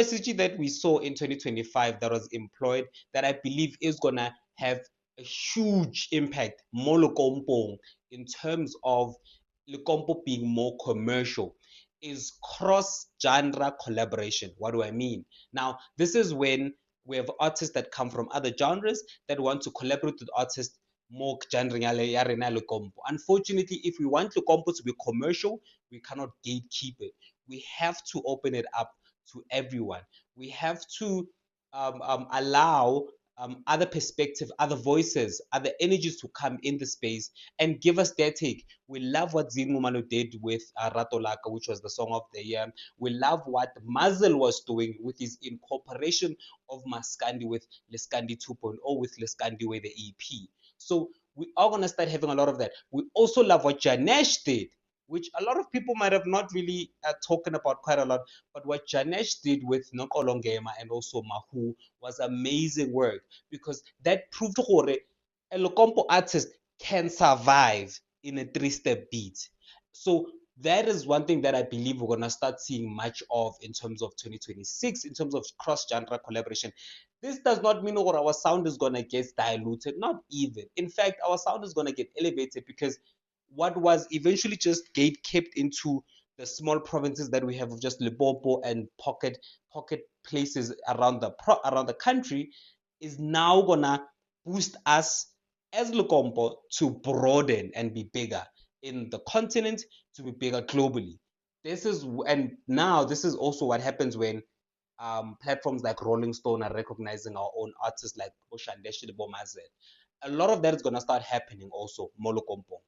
strategy that we saw in 2025 that was employed, that I believe is gonna have a huge impact mo Lekompong in terms of Lekompo being more commercial, is cross-genre collaboration. What do I mean? Now, this is when we have artists that come from other genres that want to collaborate with artists more genre ya rena Lekompo. Unfortunately, if we want Lekompo to be commercial, we cannot gatekeep it. We have to open it up to everyone. We have to allow other perspective, other voices, other energies to come in the space and give us their take. We love what Zin Mumalo did with Rato Laka, which was the song of the year. We love what Mazel was doing with his incorporation of Maskandi with Leskandi 2.0, with Leskandi with the EP. So we are going to start having a lot of that. We also love what Janesh did, which a lot of people might have not really talking about quite a lot. But what Janesh did with Nokolongema and also Mahu was amazing work, because that proved that a Lekompo artist can survive in a three-step beat. So that is one thing that I believe we're gonna start seeing much of in terms of 2026, in terms of cross-genre collaboration. This does not mean that our sound is gonna get diluted, not even. In fact, our sound is gonna get elevated, because what was eventually just gate kept into the small provinces that we have of just Limpopo and pocket places around the country is now gonna boost us as Lukompo to broaden and be bigger in the continent, to be bigger globally. This is also what happens when platforms like Rolling Stone are recognizing our own artists like Oshandeshi Bomazel. A lot of that is gonna start happening also, Molokompo.